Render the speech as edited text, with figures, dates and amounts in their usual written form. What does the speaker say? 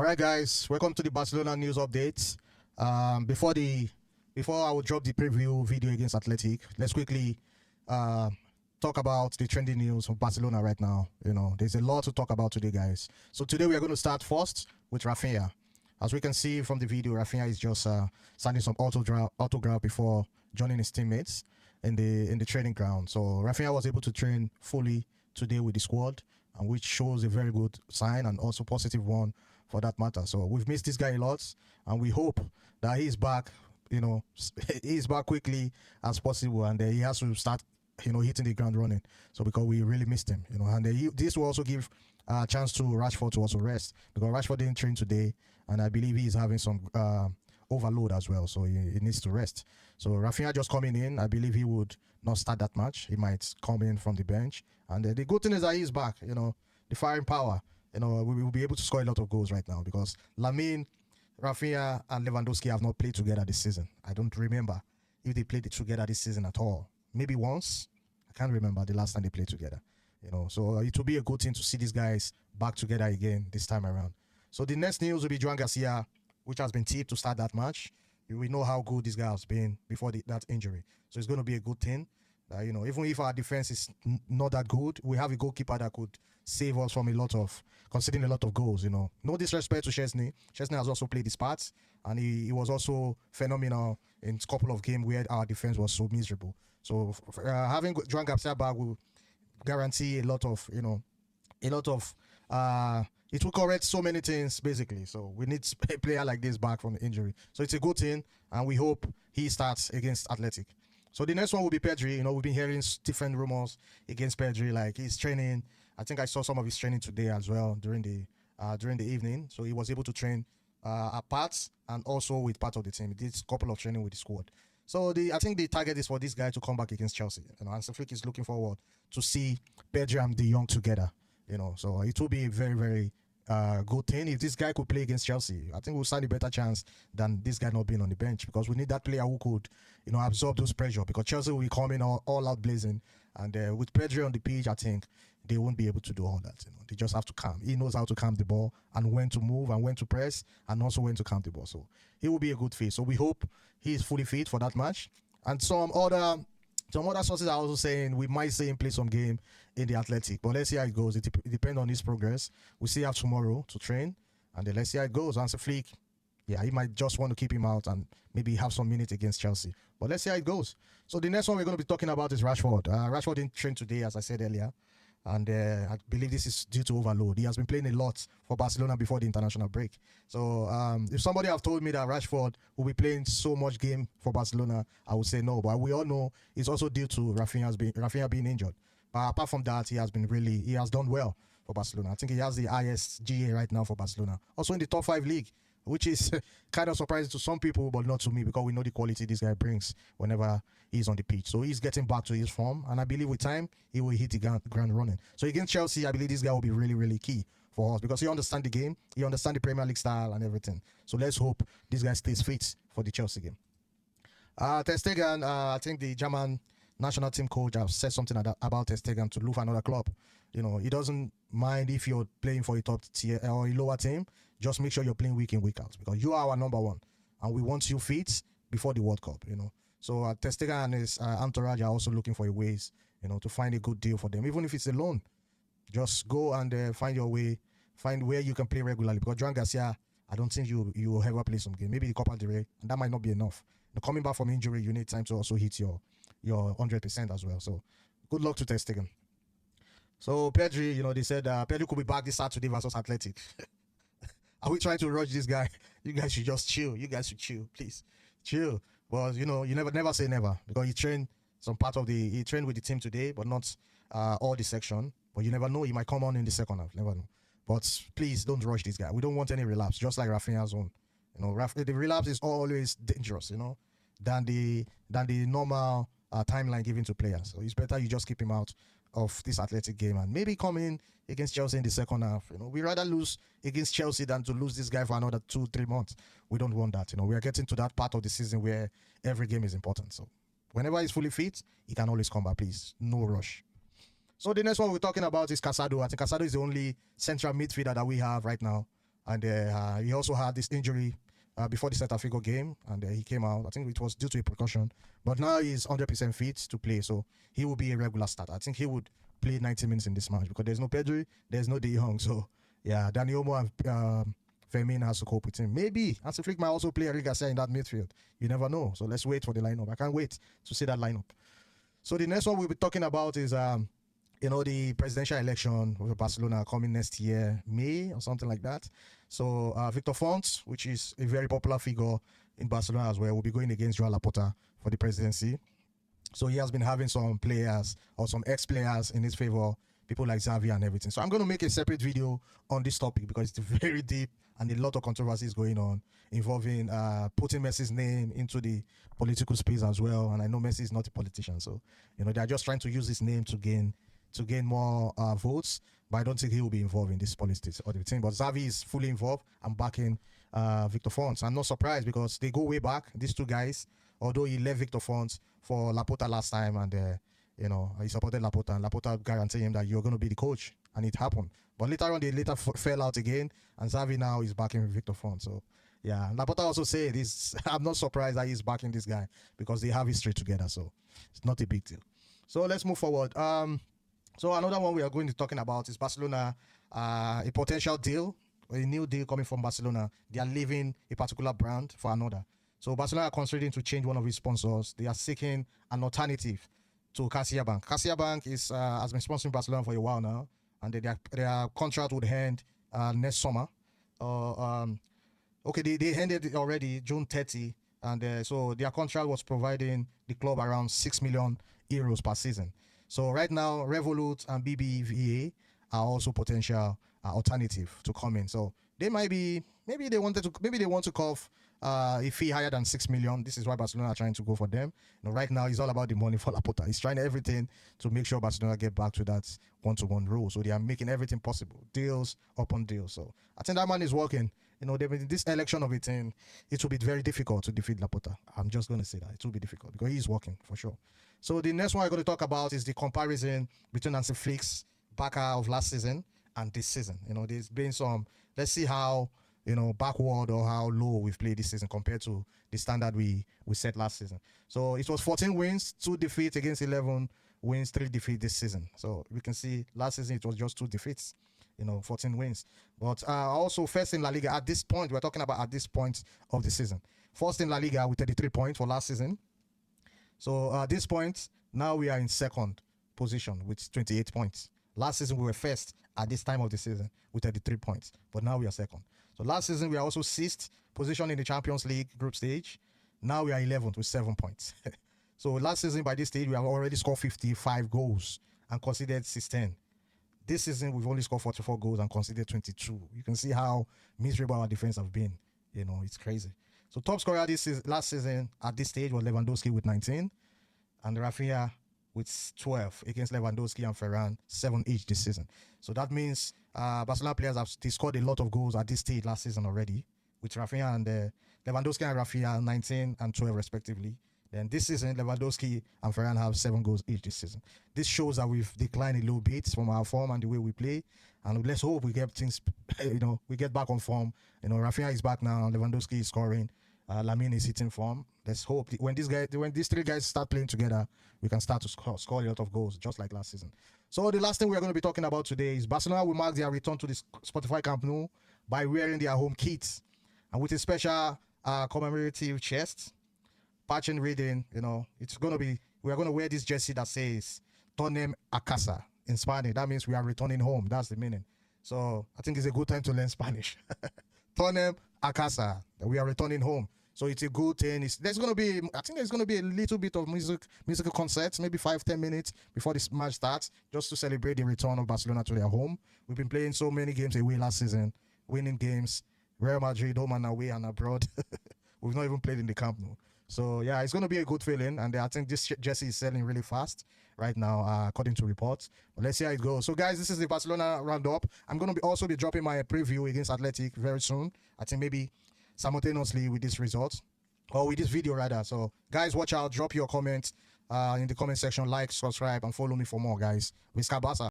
All right, guys, welcome to the Barcelona news update. Before I will drop the preview video against Athletic, let's quickly talk about the trending news of Barcelona right now. There's a lot to talk about today, guys. So today we are going to start first with Raphinha. As we can see from the video, Raphinha is just signing some autograph before joining his teammates in the training ground. So Raphinha was able to train fully today with the squad, and which shows a very good sign and also positive one for that matter. So we've missed this guy a lot, and we hope that he's back. He's back quickly as possible, and he has to start hitting the ground running. So because we really missed him, and this will also give a chance to Rashford to also rest, because Rashford didn't train today, and I believe he is having some overload as well, so he needs to rest. So Raphinha just coming in, I believe he would not start that match. He might come in from the bench, and the good thing is that he's back. The firing power. We will be able to score a lot of goals right now, because Lamine, Raphinha, and Lewandowski have not played together this season. I don't remember if they played together this season at all. Maybe once. I can't remember the last time they played together. So it will be a good thing to see these guys back together again this time around. So the next news will be Joan Garcia, which has been tipped to start that match. We know how good this guy has been before that injury. So it's going to be a good thing. Even if our defense is not that good, we have a goalkeeper that could save us from conceding a lot of goals. No disrespect to Szczesny. Szczesny has also played his parts, and he was also phenomenal in a couple of games where our defense was so miserable. So having Joan Garcia back will guarantee a lot of it will correct so many things, basically. So we need a player like this back from the injury. So it's a good thing, and we hope he starts against Athletic. So the next one will be Pedri. We've been hearing different rumors against Pedri, like he's training. I think I saw some of his training today as well during the evening. So he was able to train apart and also with part of the team. He did a couple of training with the squad. So I think the target is for this guy to come back against Chelsea. Hansi Flick is looking forward to see Pedri and De Jong together. So it will be a very, very good thing if this guy could play against Chelsea. I think we'll stand a better chance than this guy not being on the bench, because we need that player who could, absorb those pressure, because Chelsea will be coming all out blazing, and with Pedri on the pitch, I think they won't be able to do all that. They just have to calm. He knows how to calm the ball and when to move and when to press and also when to calm the ball. So he will be a good fit. So we hope he is fully fit for that match. And some other sources are also saying we might see him play some game in the Athletic, but let's see how it goes. It depends on his progress. We still have tomorrow to train, and then let's see how it goes. Hansi Flick, he might just want to keep him out and maybe have some minutes against Chelsea, but let's see how it goes. So the next one we're going to be talking about is Rashford. Rashford didn't train today, as I said earlier, and I believe this is due to overload. He has been playing a lot for Barcelona before the international break. So if somebody have told me that Rashford will be playing so much game for Barcelona, I would say no. But we all know it's also due to Raphinha being injured. But apart from that, he has done well for Barcelona. I think he has the highest GA right now for Barcelona. Also in the top 5 league, which is kind of surprising to some people, but not to me, because we know the quality this guy brings whenever he's on the pitch. So he's getting back to his form, and I believe with time, he will hit the ground running. So against Chelsea, I believe this guy will be really, really key for us, because he understands the game, he understands the Premier League style and everything. So let's hope this guy stays fit for the Chelsea game. Ter Stegen, I think the German national team coach have said something about Ter Stegen to look for another club. He doesn't mind if you're playing for a top tier or a lower team. Just make sure you're playing week in, week out, because you are our number one, and we want you fit before the World Cup. So Ter Stegen and his entourage are also looking for ways, to find a good deal for them, even if it's a loan. Just go and find your way, find where you can play regularly. Because Joan Garcia, I don't think you will ever play some game. Maybe the Copa del Rey, and that might not be enough. Coming back from injury, you need time to also hit your 100% as well. So good luck to Ter Stegen. So Pedri, they said Pedri could be back this Saturday versus Athletic. Are we trying to rush this guy? You guys should just chill. You guys should chill, please. Chill. Well, you never say never, because he trained with the team today, but not all the section. But you never know, he might come on in the second half. Never know. But please don't rush this guy. We don't want any relapse, just like Raphinha's own. The relapse is always dangerous, than the normal timeline given to players. So it's better you just keep him out of this Athletic game and maybe come in against Chelsea in the second half. We rather lose against Chelsea than to lose this guy for another 2-3 months. We don't want that. We are getting to that part of the season where every game is important. So whenever he's fully fit, he can always come back, please. No rush. So the next one we're talking about is Casado. I think Casado is the only central midfielder that we have right now and he also had this injury before the Celta Figo game, and he came out. I think it was due to a precaution, but now he's 100% fit to play, so he will be a regular starter. I think he would play 90 minutes in this match because there's no Pedri, there's no De Jong, so yeah, Dani Olmo and Firmino has to cope with him. Maybe Hansi Flick might also play Eric Garcia in that midfield. You never know. So let's wait for the lineup. I can't wait to see that lineup. So the next one we'll be talking about is the presidential election with Barcelona coming next year, May or something like that. So Victor Font, which is a very popular figure in Barcelona as well, will be going against Joan Laporta for the presidency. So he has been having some players or some ex-players in his favor, people like Xavi and everything. So I'm going to make a separate video on this topic because it's very deep and a lot of controversies going on involving putting Messi's name into the political space as well. And I know Messi is not a politician, so they're just trying to use his name to gain more votes. But I don't think he will be involved in this politics or the thing. But Xavi is fully involved. I'm backing Victor Font. I'm not surprised because they go way back, these two guys. Although he left Victor Font for Laporta last time, and he supported Laporta, and Laporta guaranteed him that you're going to be the coach, and it happened. But later on, they fell out again, and Xavi now is backing Victor Font. So yeah, Laporta also said this. I'm not surprised that he's backing this guy because they have history together, so it's not a big deal. So let's move forward. So another one we are going to be talking about is Barcelona, a potential deal, a new deal coming from Barcelona. They are leaving a particular brand for another. So Barcelona are considering to change one of its sponsors. They are seeking an alternative to Garcia Bank. Garcia Bank has been sponsoring Barcelona for a while now, and their contract would end next summer. They ended it already June 30, and so their contract was providing the club around 6 million euros per season. So right now, Revolut and BBVA are also potential alternative to come in. So maybe they want to cough a fee higher than 6 million. This is why Barcelona are trying to go for them. Right now it's all about the money for Laporta. He's trying everything to make sure Barcelona get back to that one-to-one rule. So they are making everything possible, deals upon deals. So I think that man is working. This election of a team, it will be very difficult to defeat Laporta. I'm just going to say that it will be difficult because he's working for sure. So the next one I'm going to talk about is the comparison between Hansi Flick's Barca of last season and this season. There's been some. Let's see how backward or how low we've played this season compared to the standard we set last season. So it was 14 wins, 2 defeats against 11 wins, 3 defeats this season. So we can see last season it was just 2 defeats, 14 wins. But also first in La Liga at this point, we're talking about at this point of the season. First in La Liga with 33 points for last season. So at this point, now we are in second position with 28 points. Last season we were first at this time of the season with 33 points, but now we are second. So last season we are also 6th position in the Champions League group stage. Now we are 11th with 7 points. So last season by this stage we have already scored 55 goals and conceded 16. This season we've only scored 44 goals and conceded 22. You can see how miserable our defense have been. It's crazy. So top scorer last season at this stage was Lewandowski with 19, and Raphinha with 12 against Lewandowski and Ferran, 7 each this season. So that means Barcelona players have scored a lot of goals at this stage last season already, with Raphinha and Lewandowski and Raphinha 19 and 12 respectively. Then this season, Lewandowski and Ferran have 7 goals each this season. This shows that we've declined a little bit from our form and the way we play. And let's hope we get things, we get back on form. Raphinha is back now. Lewandowski is scoring. Lamine is hitting form. Let's hope when these 3 guys start playing together, we can start to score a lot of goals, just like last season. So the last thing we're going to be talking about today is Barcelona will mark their return to the Spotify Camp Nou by wearing their home kits and with a special commemorative chest, patching reading. It's going to be, we are going to wear this jersey that says "Tornem a casa" in Spanish. That means we are returning home. That's the meaning. So I think it's a good time to learn Spanish. Tornem a casa. We are returning home. So it's a good thing. I think there's going to be a little bit of musical concerts, maybe 5-10 minutes before this match starts, just to celebrate the return of Barcelona to their home. We've been playing so many games away last season, winning games, Real Madrid, home and away and abroad. We've not even played in the Camp Nou. So yeah, it's going to be a good feeling, and I think this jersey is selling really fast right now, according to reports. But let's see how it goes. So guys, this is the Barcelona roundup. I'm going to also be dropping my preview against Athletic very soon. I think maybe simultaneously with this result, or with this video rather. So guys, watch out, drop your comments in the comment section, like, subscribe, and follow me for more, guys. Fcbarcelona.